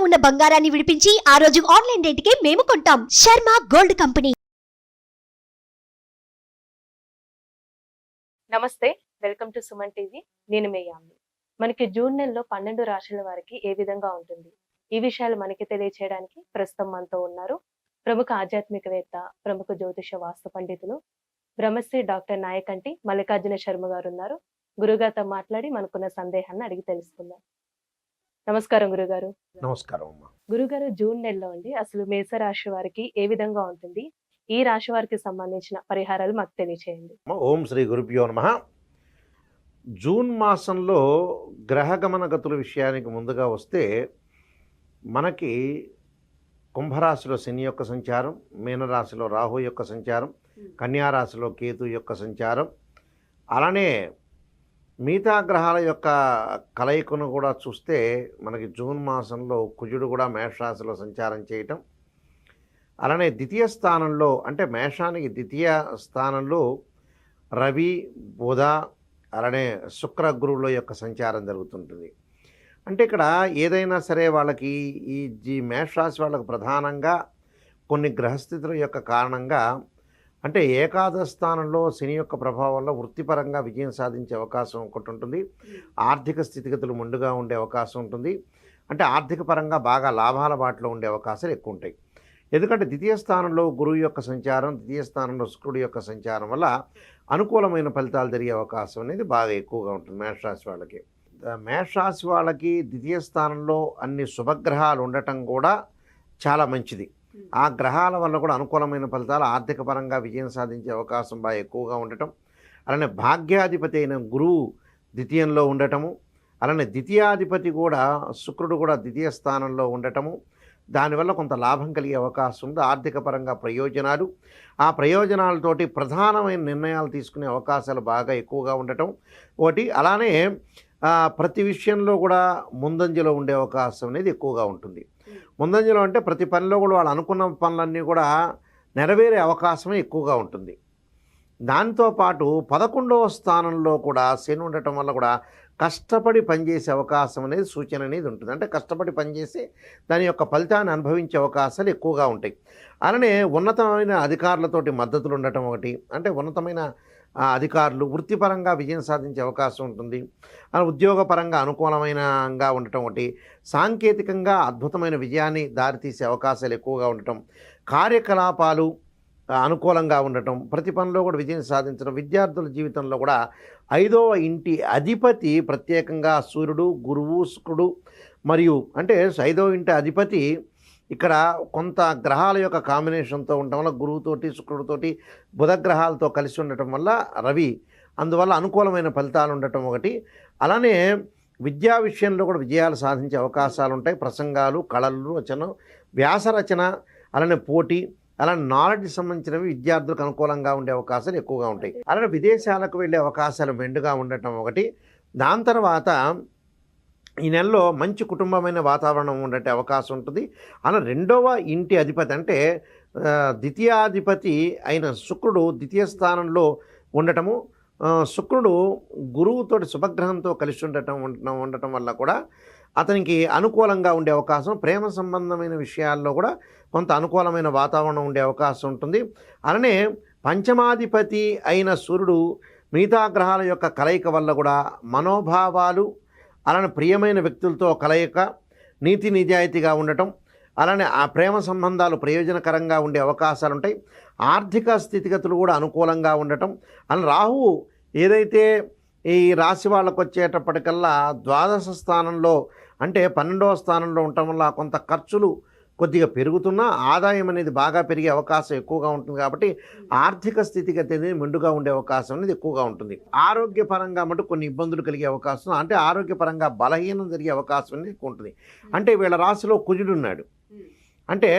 ఉన్న బంగారాన్ని విడిపించి ఆ రోజు ఆన్లైన్ రేటుకే మేము కొంటాం. Sharma gold company. నమస్తే, వెల్కమ్ టు సుమన్ టీవీ. నేను మీ యామ్ని. మనకి జూన్ నెలలో 12 రాశుల వారికి ఏ విధంగా ఉంటుంది, ఈ విషయాలు మనకి తెలియచేయడానికి ప్రస్తుతం మనతో ఉన్నారు ప్రముఖ ఆధ్యాత్మికవేత్త, ప్రముఖ జ్యోతిష వాస్తు పండితులు, బ్రహ్మశ్రీ డాక్టర్ నాయకంటి మల్లికార్జున శర్మ గారు ఉన్నారు. గురుగారితో మాట్లాడి మనకున్న సందేహాన్ని అడిగి తెలుసుకుందాం. నమస్కారం గురుగారు. నమస్కారం అమ్మా. గురుగారు, జూన్ నెలలో అండి అసలు మేషరాశి వారికి ఏ విధంగా ఉంటుంది, ఈ రాశి వారికి సంబంధించిన పరిహారాలు మాకు తెలియచేయండి. ఓం శ్రీ గురుభ్యో నమః. జూన్ మాసంలో గ్రహగమన గతుల విషయానికి ముందుగా వస్తే మనకి కుంభరాశిలో శని యొక్క సంచారం, మీనరాశిలో రాహు యొక్క సంచారం, కన్యారాశిలో కేతు యొక్క సంచారం, అలానే మిగతా గ్రహాల యొక్క కలయికను కూడా చూస్తే మనకి జూన్ మాసంలో కుజుడు కూడా మేషరాశిలో సంచారం చేయటం, అలానే ద్వితీయ స్థానంలో అంటే మేషానికి ద్వితీయ స్థానంలో రవి, బుధ, అలానే శుక్ర, గురువుల యొక్క సంచారం జరుగుతుంటుంది. అంటే ఇక్కడ ఏదైనా సరే వాళ్ళకి ఈ మేషరాశి వాళ్ళకు ప్రధానంగా కొన్ని గ్రహస్థితుల యొక్క కారణంగా అంటే ఏకాదశ స్థానంలో శని యొక్క ప్రభావంలో వృత్తిపరంగా విజయం సాధించే అవకాశం ఒకటి ఉంటుంది. ఆర్థిక స్థితిగతులు ముందుగా ఉండే అవకాశం ఉంటుంది. అంటే ఆర్థిక పరంగా బాగా లాభాల బాటలో ఉండే అవకాశాలు ఎక్కువ ఉంటాయి. ఎందుకంటే ద్వితీయ స్థానంలో గురువు యొక్క సంచారం, ద్వితీయ స్థానంలో శుక్రుడి యొక్క సంచారం వల్ల అనుకూలమైన ఫలితాలు జరిగే అవకాశం అనేది బాగా ఎక్కువగా ఉంటుంది మేషరాశి వాళ్ళకి. మేషరాశి వాళ్ళకి ద్వితీయ స్థానంలో అన్ని శుభగ్రహాలు ఉండటం కూడా చాలా మంచిది. ఆ గ్రహాల వల్ల కూడా అనుకూలమైన ఫలితాలు, ఆర్థిక పరంగా విజయం సాధించే అవకాశం బాగా ఎక్కువగా ఉండటం, అలానే భాగ్యాధిపతి అయిన గురువు ద్వితీయంలో ఉండటము, అలానే ద్వితీయాధిపతి కూడా శుక్రుడు కూడా ద్వితీయ స్థానంలో ఉండటము, దానివల్ల కొంత లాభం కలిగే అవకాశం ఉంది. ఆర్థిక పరంగా ప్రయోజనాలు, ఆ ప్రయోజనాలతోటి ప్రధానమైన నిర్ణయాలు తీసుకునే అవకాశాలు బాగా ఎక్కువగా ఉండటం ఒకటి. అలానే ప్రతి విషయంలో కూడా ముందంజలో ఉండే అవకాశం అనేది ఎక్కువగా ఉంటుంది. ముందంజలో అంటే ప్రతి పనిలో కూడా వాళ్ళు అనుకున్న పనులన్నీ కూడా నెరవేరే అవకాశమే ఎక్కువగా ఉంటుంది. దాంతోపాటు 11వ స్థానంలో కూడా శని ఉండటం వల్ల కూడా కష్టపడి పనిచేసే అవకాశం అనేది సూచన అనేది ఉంటుంది. అంటే కష్టపడి పనిచేసి దాని యొక్క ఫలితాన్ని అనుభవించే అవకాశాలు ఎక్కువగా ఉంటాయి. అలానే ఉన్నతమైన అధికారులతోటి మద్దతులు ఉండటం ఒకటి. అంటే ఉన్నతమైన అధికారులు వృత్తిపరంగా విజయం సాధించే అవకాశం ఉంటుంది. ఉద్యోగపరంగా అనుకూలమైనగా ఉండటం ఒకటి. సాంకేతికంగా అద్భుతమైన విజయాన్ని దారితీసే అవకాశాలు ఎక్కువగా ఉండటం, కార్యకలాపాలు అనుకూలంగా ఉండటం, ప్రతి పనిలో కూడా విజయం సాధించడం. విద్యార్థుల జీవితంలో కూడా 5వ ఇంటి అధిపతి ప్రత్యేకంగా సూర్యుడు, గురువు, శుక్రుడు మరియు అంటే 5వ ఇంటి అధిపతి ఇక్కడ కొంత గ్రహాల యొక్క కాంబినేషన్తో ఉండటం వల్ల గురువుతోటి, శుక్రుడితోటి, బుధ గ్రహాలతో కలిసి ఉండటం వల్ల రవి, అందువల్ల అనుకూలమైన ఫలితాలు ఉండటం ఒకటి. అలానే విద్యా విషయంలో కూడా విజయాలు సాధించే అవకాశాలు ఉంటాయి. ప్రసంగాలు, కళలు, రచన, వ్యాస రచన, అలానే పోటీ, అలానే నాలెడ్జ్ సంబంధించినవి విద్యార్థులకు అనుకూలంగా ఉండే అవకాశాలు ఎక్కువగా ఉంటాయి. అలానే విదేశాలకు వెళ్ళే అవకాశాలు మెండుగా ఉండటం ఒకటి. దాని తర్వాత ఈ నెలలో మంచి కుటుంబమైన వాతావరణం ఉండే అవకాశం ఉంటుంది. అలా 2వ ఇంటి అధిపతి అంటే ద్వితీయాధిపతి అయిన శుక్రుడు ద్వితీయ స్థానంలో ఉండటము, శుక్రుడు గురువుతోటి శుభగ్రహంతో కలిసి ఉండటం వల్ల కూడా అతనికి అనుకూలంగా ఉండే అవకాశం, ప్రేమ సంబంధమైన విషయాల్లో కూడా కొంత అనుకూలమైన వాతావరణం ఉండే అవకాశం ఉంటుంది. అలానే పంచమాధిపతి అయిన సూర్యుడు మిగతా గ్రహాల యొక్క కలయిక వల్ల కూడా మనోభావాలు, అలానే ప్రియమైన వ్యక్తులతో కలయిక, నీతి నిజాయితీగా ఉండటం, అలానే ఆ ప్రేమ సంబంధాలు ప్రయోజనకరంగా ఉండే అవకాశాలు ఉంటాయి. ఆర్థిక స్థితిగతులు కూడా అనుకూలంగా ఉండటం. అలా రాహువు ఏదైతే ఈ రాశి వాళ్ళకు వచ్చేటప్పటికల్లా ద్వాదశ స్థానంలో అంటే 12వ స్థానంలో ఉండటం వల్ల కొంత ఖర్చులు కొద్దిగా పెరుగుతున్నా ఆదాయం అనేది బాగా పెరిగే అవకాశం ఎక్కువగా ఉంటుంది. కాబట్టి ఆర్థిక స్థితిగతి అనేది మెండుగా ఉండే అవకాశం అనేది ఎక్కువగా ఉంటుంది. ఆరోగ్యపరంగా మటు కొన్ని ఇబ్బందులు కలిగే అవకాశం, అంటే ఆరోగ్యపరంగా బలహీనం జరిగే అవకాశం అనేది ఎక్కువ ఉంటుంది. అంటే వీళ్ళ రాశిలో కుజుడు ఉన్నాడు. అంటే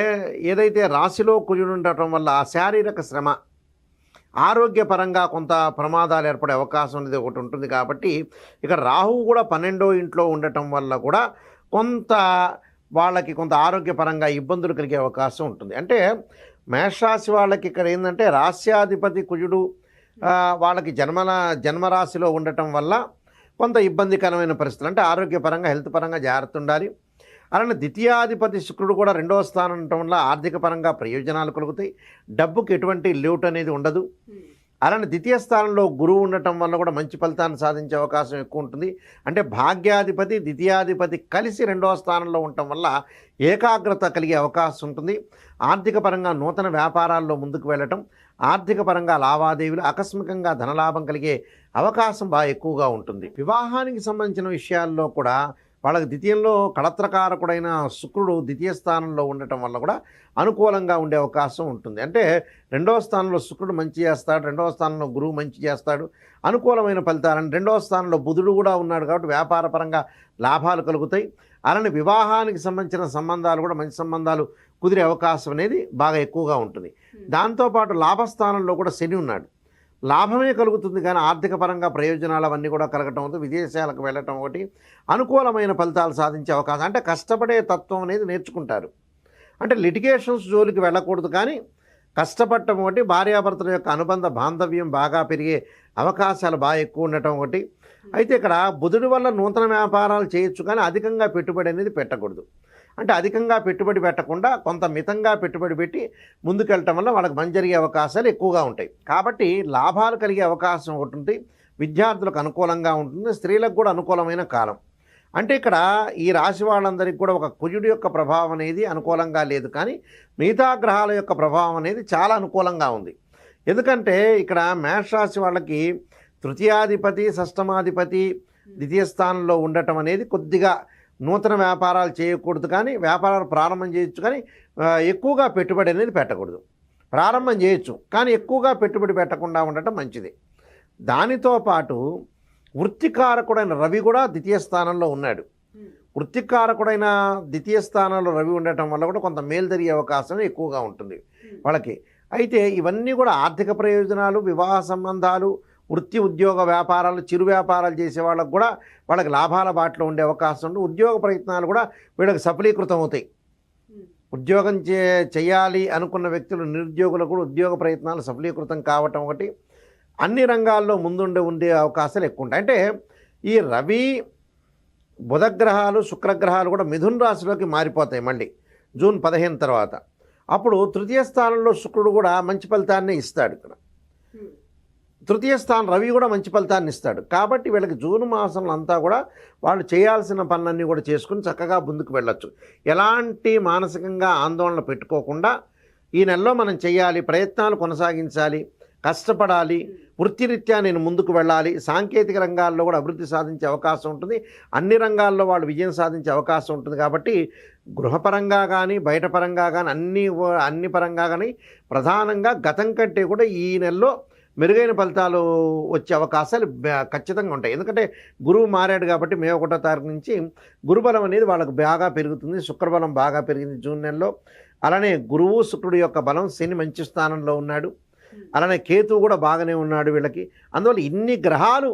ఏదైతే రాశిలో కుజుడు ఉండటం వల్ల శారీరక శ్రమ, ఆరోగ్యపరంగా కొంత ప్రమాదాలు ఏర్పడే అవకాశం అనేది ఒకటి ఉంటుంది. కాబట్టి ఇక్కడ రాహువు కూడా 12వ ఇంట్లో ఉండటం వల్ల కూడా కొంత వాళ్ళకి కొంత ఆరోగ్యపరంగా ఇబ్బందులు కలిగే అవకాశం ఉంటుంది. అంటే మేషరాశి వాళ్ళకి ఇక్కడ ఏంటంటే రాశ్యాధిపతి కుజుడు వాళ్ళకి జన్మరాశిలో ఉండటం వల్ల కొంత ఇబ్బందికరమైన పరిస్థితులు, అంటే ఆరోగ్యపరంగా హెల్త్ పరంగా జాగ్రత్త ఉండాలి. అలానే ద్వితీయాధిపతి శుక్రుడు కూడా 2వ స్థానం ఉండటం వల్ల ఆర్థిక పరంగా ప్రయోజనాలు కలుగుతాయి, డబ్బుకి ఎటువంటి లోటు అనేది ఉండదు. అలానే ద్వితీయ స్థానంలో గురువు ఉండటం వల్ల కూడా మంచి ఫలితాన్ని సాధించే అవకాశం ఎక్కువ ఉంటుంది. అంటే భాగ్యాధిపతి ద్వితీయాధిపతి కలిసి 2వ స్థానంలో ఉండటం వల్ల ఏకాగ్రత కలిగే అవకాశం ఉంటుంది. ఆర్థిక పరంగా నూతన వ్యాపారాల్లో ముందుకు వెళ్ళటం, ఆర్థిక పరంగా లావాదేవీలు, ఆకస్మికంగా ధనలాభం కలిగే అవకాశం బాగా ఎక్కువగా ఉంటుంది. వివాహానికి సంబంధించిన విషయాల్లో కూడా వాళ్ళకి ద్వితీయంలో కళత్రకారకుడైన శుక్రుడు ద్వితీయ స్థానంలో ఉండటం వల్ల కూడా అనుకూలంగా ఉండే అవకాశం ఉంటుంది. అంటే 2వ స్థానంలో శుక్రుడు మంచి చేస్తాడు, 2వ స్థానంలో గురువు మంచి చేస్తాడు, అనుకూలమైన ఫలితాలని. 2వ స్థానంలో బుధుడు కూడా ఉన్నాడు కాబట్టి వ్యాపార పరంగా లాభాలు కలుగుతాయి. అలానే వివాహానికి సంబంధించిన సంబంధాలు కూడా మంచి సంబంధాలు కుదిరే అవకాశం అనేది బాగా ఎక్కువగా ఉంటుంది. దాంతోపాటు లాభస్థానంలో కూడా శని ఉన్నాడు, లాభమే కలుగుతుంది కానీ ఆర్థిక పరంగా ప్రయోజనాలు అవన్నీ కూడా కలగటం అవుతుంది. విదేశాలకు వెళ్ళటం ఒకటి, అనుకూలమైన ఫలితాలు సాధించే అవకాశం. అంటే కష్టపడే తత్వం అనేది నేర్చుకుంటారు. అంటే లిటిగేషన్స్ జోలికి వెళ్ళకూడదు కానీ కష్టపడటం ఒకటి, భార్యాభర్తల యొక్క అనుబంధ బాంధవ్యం బాగా పెరిగే అవకాశాలు బాగా ఎక్కువ ఉండటం ఒకటి. అయితే ఇక్కడ బుధుడి వల్ల నూతన వ్యాపారాలు చేయొచ్చు కానీ అధికంగా పెట్టుబడి అనేది పెట్టకూడదు. అంటే అధికంగా పెట్టుబడి పెట్టకుండా కొంత మితంగా పెట్టుబడి పెట్టి ముందుకెళ్ళటం వల్ల వాళ్ళకి మంచి జరిగే అవకాశాలు ఎక్కువగా ఉంటాయి. కాబట్టి లాభాలు కలిగే అవకాశం ఒకటి ఉంటుంది. విద్యార్థులకు అనుకూలంగా ఉంటుంది, స్త్రీలకు కూడా అనుకూలమైన కాలం. అంటే ఇక్కడ ఈ రాశి వాళ్ళందరికీ కూడా ఒక కుజుడి యొక్క ప్రభావం అనేది అనుకూలంగా లేదు కానీ మిగతా గ్రహాల యొక్క ప్రభావం అనేది చాలా అనుకూలంగా ఉంది. ఎందుకంటే ఇక్కడ మేషరాశి వాళ్ళకి తృతీయాధిపతి షష్టమాధిపతి ద్వితీయ స్థానంలో ఉండటం అనేది కొద్దిగా నూతన వ్యాపారాలు చేయకూడదు కానీ వ్యాపారాలు ప్రారంభం చేయొచ్చు కానీ ఎక్కువగా పెట్టుబడి అనేది పెట్టకూడదు. ప్రారంభం చేయొచ్చు కానీ ఎక్కువగా పెట్టుబడి పెట్టకుండా ఉండటం మంచిది. దానితో పాటు వృత్తికారకుడైన రవి కూడా ద్వితీయ స్థానంలో ఉన్నాడు. వృత్తికారకుడైన ద్వితీయ స్థానంలో రవి ఉండటం వల్ల కూడా కొంత మేలు జరిగే అవకాశం ఎక్కువగా ఉంటుంది వాళ్ళకి. అయితే ఇవన్నీ కూడా ఆర్థిక ప్రయోజనాలు, వివాహ సంబంధాలు, వృత్తి ఉద్యోగ వ్యాపారాలు, చిరు వ్యాపారాలు చేసే వాళ్ళకు కూడా వాళ్ళకి లాభాల బాటలో ఉండే అవకాశం ఉంది. ఉద్యోగ ప్రయత్నాలు కూడా వీళ్ళకి సఫలీకృతం అవుతాయి. ఉద్యోగం చేయాలి అనుకున్న వ్యక్తులు, నిరుద్యోగులకు కూడా ఉద్యోగ ప్రయత్నాలు సఫలీకృతం కావటం ఒకటి. అన్ని రంగాల్లో ఉండే అవకాశాలు ఎక్కువ ఉంటాయి. అంటే ఈ రవి బుధగ్రహాలు శుక్రగ్రహాలు కూడా మిథున రాశిలోకి మారిపోతాయి మళ్ళీ జూన్ 15 తర్వాత. అప్పుడు తృతీయ స్థానంలో శుక్రుడు కూడా మంచి ఫలితాన్ని ఇస్తాడు. ఇక్కడ తృతీయ స్థానం రవి కూడా మంచి ఫలితాన్ని ఇస్తాడు. కాబట్టి వీళ్ళకి జూన్ మాసంలో అంతా కూడా వాళ్ళు చేయాల్సిన పనులన్నీ కూడా చేసుకుని చక్కగా ముందుకు వెళ్ళొచ్చు. ఎలాంటి మానసికంగా ఆందోళన పెట్టుకోకుండా ఈ నెలలో మనం చేయాలి, ప్రయత్నాలు కొనసాగించాలి, కష్టపడాలి, వృత్తిరీత్యా నేను ముందుకు వెళ్ళాలి, సాంకేతిక రంగాల్లో కూడా అభివృద్ధి సాధించే అవకాశం ఉంటుంది, అన్ని రంగాల్లో వాళ్ళు విజయం సాధించే అవకాశం ఉంటుంది. కాబట్టి గృహపరంగా కానీ బయట పరంగా కానీ అన్ని పరంగా కానీ ప్రధానంగా గతం కంటే కూడా ఈ నెలలో మెరుగైన ఫలితాలు వచ్చే అవకాశాలు ఖచ్చితంగా ఉంటాయి. ఎందుకంటే గురువు మారాడు కాబట్టి మే 1వ తారీఖు నుంచి గురుబలం అనేది వాళ్ళకు బాగా పెరుగుతుంది. శుక్రబలం బాగా పెరిగింది జూన్ నెలలో. అలానే గురువు శుక్రుడు యొక్క బలం, శని మంచి స్థానంలో ఉన్నాడు, అలానే కేతువు కూడా బాగానే ఉన్నాడు వీళ్ళకి. అందువల్ల ఇన్ని గ్రహాలు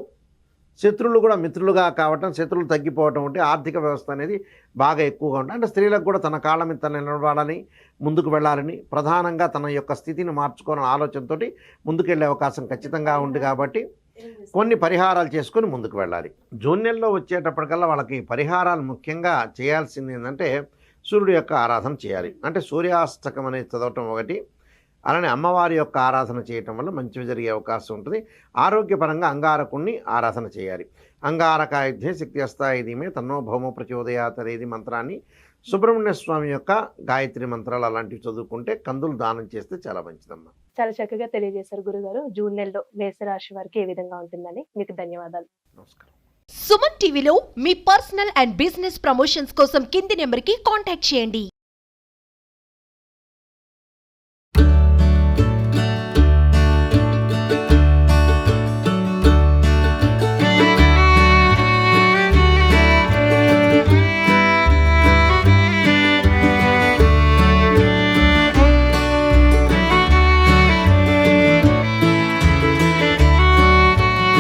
శత్రువులు కూడా మిత్రులుగా కావటం, శత్రువులు తగ్గిపోవటం ఉంటే ఆర్థిక వ్యవస్థ అనేది బాగా ఎక్కువగా ఉంటుంది. అంటే స్త్రీలకు కూడా తన కాళ్ళ మీద తను నిలబడాలని, ముందుకు వెళ్ళాలని, ప్రధానంగా తన యొక్క స్థితిని మార్చుకోవాలని ఆలోచనతో ముందుకెళ్ళే అవకాశం ఖచ్చితంగా ఉంది. కాబట్టి కొన్ని పరిహారాలు చేసుకొని ముందుకు వెళ్ళాలి. జూన్ నెలలో వచ్చేటప్పటికల్లా వాళ్ళకి పరిహారాలు ముఖ్యంగా చేయాల్సింది ఏంటంటే సూర్యుడు యొక్క ఆరాధన చేయాలి. అంటే సూర్యాష్టకం అనేది చదవటం ఒకటి, అలానే అమ్మవారి యొక్క ఆరాధన చేయటం వల్ల మంచివి జరిగే అవకాశం ఉంటుంది. ఆరోగ్యపరంగా అంగారకుణ్ణి ఆరాధన చేయాలి. అంగారకాయుధ్యే శక్తి అస్తాయిదిమే తన్నో భౌమ ప్రచోదయాత్ అనేది మంత్రాన్ని, సుబ్రహ్మణ్య స్వామి యొక్క గాయత్రి మంత్రాలు అలాంటివి చదువుకుంటే కందులు దానం చేస్తే చాలా మంచిదమ్మా. చాలా చక్కగా తెలియజేశారు గురుగారు. జూన్ నెలలో మేషరాశి వారికి ఏ విధంగా ఉంటుందని. మీకు ధన్యవాదాలు. నమస్కారం. సుమన్ టీవీలో మీ పర్సనల్ అండ్ బిజినెస్ ప్రమోషన్స్ కోసం కింది నెంబర్కి కాంటాక్ట్ చేయండి.